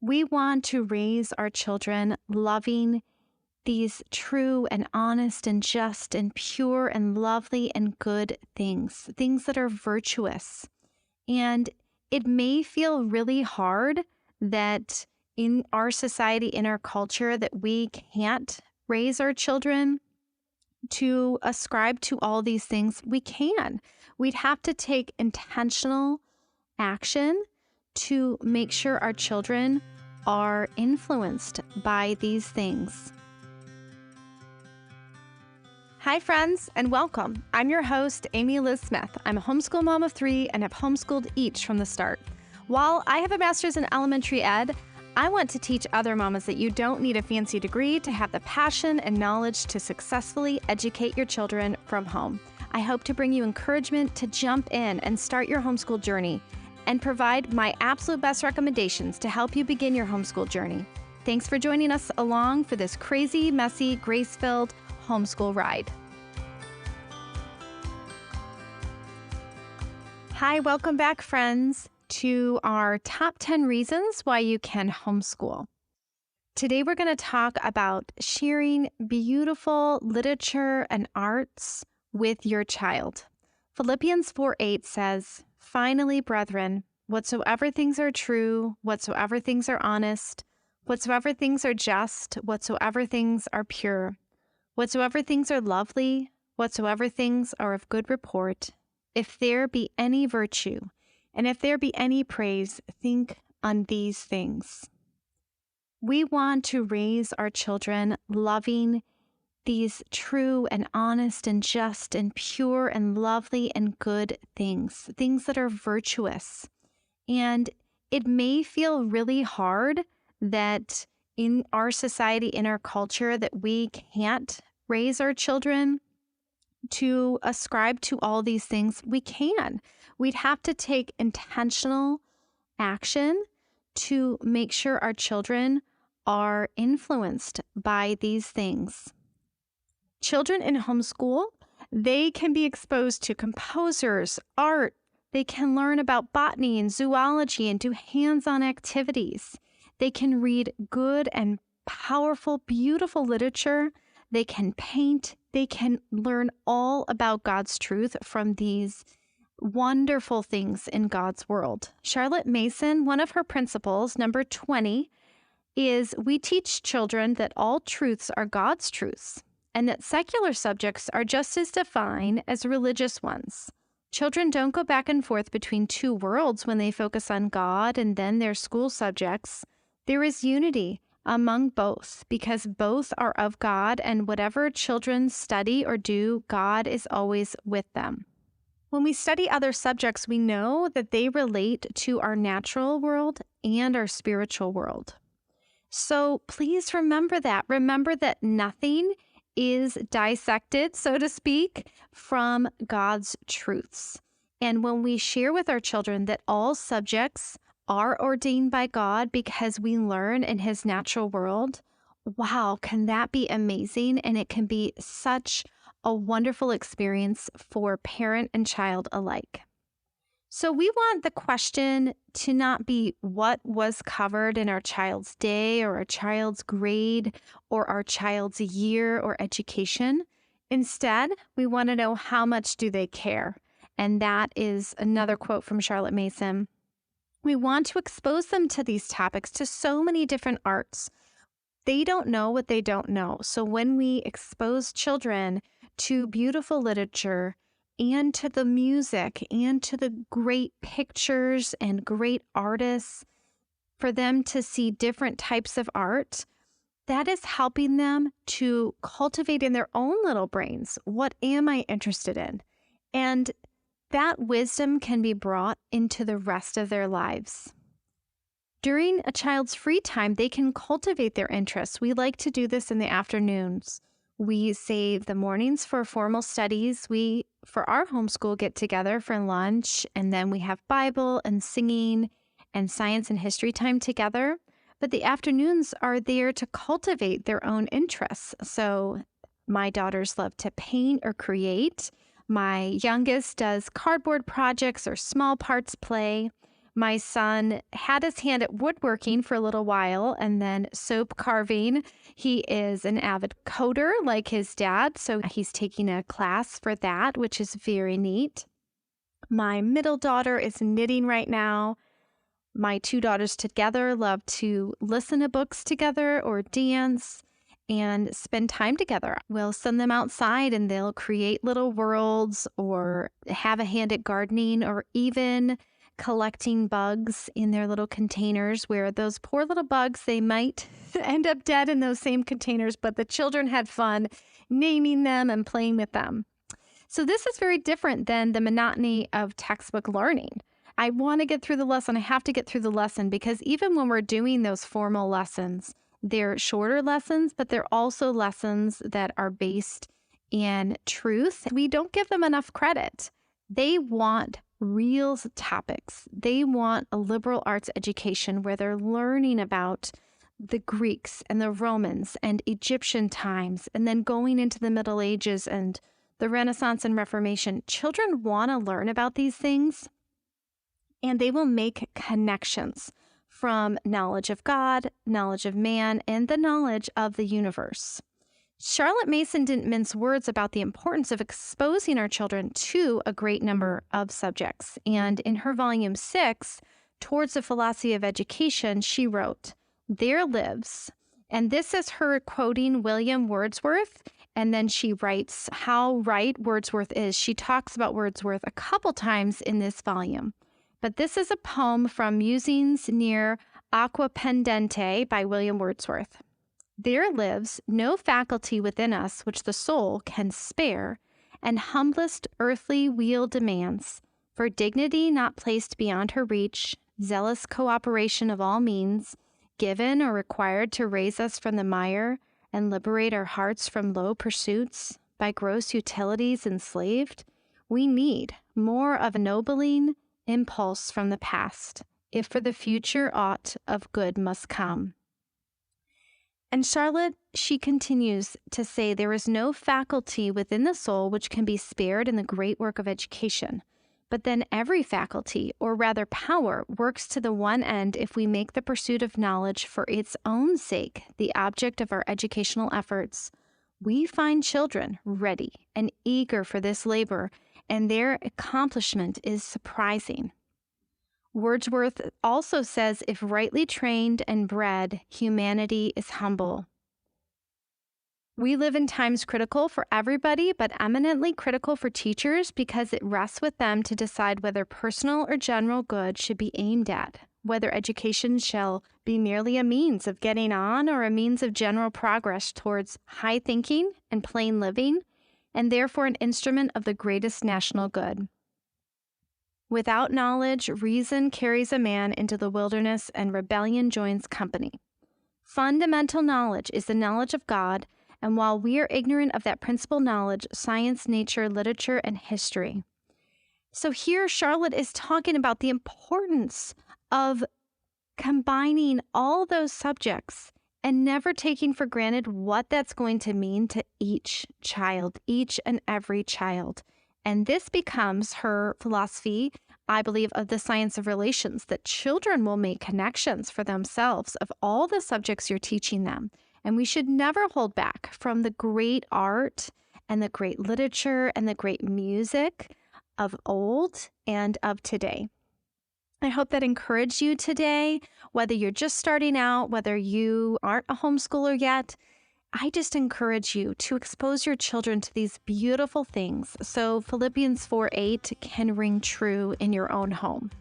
We want to raise our children loving these true and honest and just and pure and lovely and good things, things that are virtuous. And it may feel really hard that in our society, in our culture, that we can't raise our children to ascribe to all these things. We can. We'd have to take intentional action to make sure our children are influenced by these things. Hi, friends, and welcome. I'm your host, Amy Liz Smith. I'm a homeschool mom of 3 and have homeschooled each from the start. While I have a master's in elementary ed, I want to teach other mamas that you don't need a fancy degree to have the passion and knowledge to successfully educate your children from home. I hope to bring you encouragement to jump in and start your homeschool journey and provide my absolute best recommendations to help you begin your homeschool journey. Thanks for joining us along for this crazy, messy, grace-filled homeschool ride. Hi, welcome back, friends, to our top 10 reasons why you can homeschool. Today, we're going to talk about sharing beautiful literature and arts with your child. Philippians 4:8 says, "Finally, brethren, whatsoever things are true, whatsoever things are honest, whatsoever things are just, whatsoever things are pure, whatsoever things are lovely, whatsoever things are of good report, if there be any virtue, and if there be any praise, think on these things." We want to raise our children loving these true and honest and just and pure and lovely and good things, things that are virtuous. And it may feel really hard that in our society, in our culture, that we can't raise our children to ascribe to all these things. We can. We'd have to take intentional action to make sure our children are influenced by these things. Children in homeschool, they can be exposed to composers, art. They can learn about botany and zoology and do hands-on activities. They can read good and powerful, beautiful literature. They can paint. They can learn all about God's truth from these wonderful things in God's world. Charlotte Mason, one of her principles, number 20, is we teach children that all truths are God's truths, and that secular subjects are just as defined as religious ones. Children don't go back and forth between two worlds when they focus on God and then their school subjects. There is unity among both because both are of God, and whatever children study or do, God is always with them. When we study other subjects, we know that they relate to our natural world and our spiritual world. So please remember that. Remember that nothing is dissected, so to speak, from God's truths. And when we share with our children that all subjects are ordained by God because we learn in His natural world, wow, can that be amazing? And it can be such a wonderful experience for parent and child alike. So we want the question to not be what was covered in our child's day or our child's grade or our child's year or education. Instead, we want to know how much do they care. And that is another quote from Charlotte Mason. We want to expose them to these topics, to so many different arts. They don't know what they don't know. So when we expose children to beautiful literature, and to the music, and to the great pictures and great artists, for them to see different types of art, that is helping them to cultivate in their own little brains, what am I interested in? And that wisdom can be brought into the rest of their lives. During a child's free time, they can cultivate their interests. We like to do this in the afternoons. We save the mornings for formal studies. We, for our homeschool, get together for lunch, and then we have Bible and singing and science and history time together. But the afternoons are there to cultivate their own interests. So my daughters love to paint or create. My youngest does cardboard projects or small parts play. My son had his hand at woodworking for a little while and then soap carving. He is an avid coder like his dad, so he's taking a class for that, which is very neat. My middle daughter is knitting right now. My two daughters together love to listen to books together or dance and spend time together. We'll send them outside and they'll create little worlds or have a hand at gardening or even collecting bugs in their little containers where those poor little bugs, they might end up dead in those same containers, but the children had fun naming them and playing with them. So this is very different than the monotony of textbook learning. I want to get through the lesson. I have to get through the lesson because even when we're doing those formal lessons, they're shorter lessons, but they're also lessons that are based in truth. We don't give them enough credit. They want real topics. They want a liberal arts education where they're learning about the Greeks and the Romans and Egyptian times, and then going into the Middle Ages and the Renaissance and Reformation. Children want to learn about these things, and they will make connections from knowledge of God, knowledge of man, and the knowledge of the universe. Charlotte Mason didn't mince words about the importance of exposing our children to a great number of subjects. And in her volume 6, Towards the Philosophy of Education, she wrote, "There lives," and this is her quoting William Wordsworth, and then she writes how right Wordsworth is. She talks about Wordsworth a couple times in this volume. But this is a poem from Musings near Aquapendente by William Wordsworth. "There lives no faculty within us which the soul can spare, and humblest earthly weal demands, for dignity not placed beyond her reach, zealous cooperation of all means, given or required to raise us from the mire, and liberate our hearts from low pursuits, by gross utilities enslaved. We need more of ennobling impulse from the past, if for the future aught of good must come." And Charlotte, she continues to say, there is no faculty within the soul which can be spared in the great work of education. But then every faculty, or rather power, works to the one end if we make the pursuit of knowledge for its own sake the object of our educational efforts. We find children ready and eager for this labor, and their accomplishment is surprising. Wordsworth also says, if rightly trained and bred, humanity is humble. We live in times critical for everybody, but eminently critical for teachers because it rests with them to decide whether personal or general good should be aimed at, whether education shall be merely a means of getting on or a means of general progress towards high thinking and plain living, and therefore an instrument of the greatest national good. Without knowledge, reason carries a man into the wilderness and rebellion joins company. Fundamental knowledge is the knowledge of God, and while we are ignorant of that principal knowledge, science, nature, literature, and history. So here Charlotte is talking about the importance of combining all those subjects and never taking for granted what that's going to mean to each child, each and every child. And this becomes her philosophy, I believe, of the science of relations, that children will make connections for themselves of all the subjects you're teaching them. And we should never hold back from the great art and the great literature and the great music of old and of today. I hope that encouraged you today, whether you're just starting out, whether you aren't a homeschooler yet. I just encourage you to expose your children to these beautiful things so Philippians 4:8 can ring true in your own home.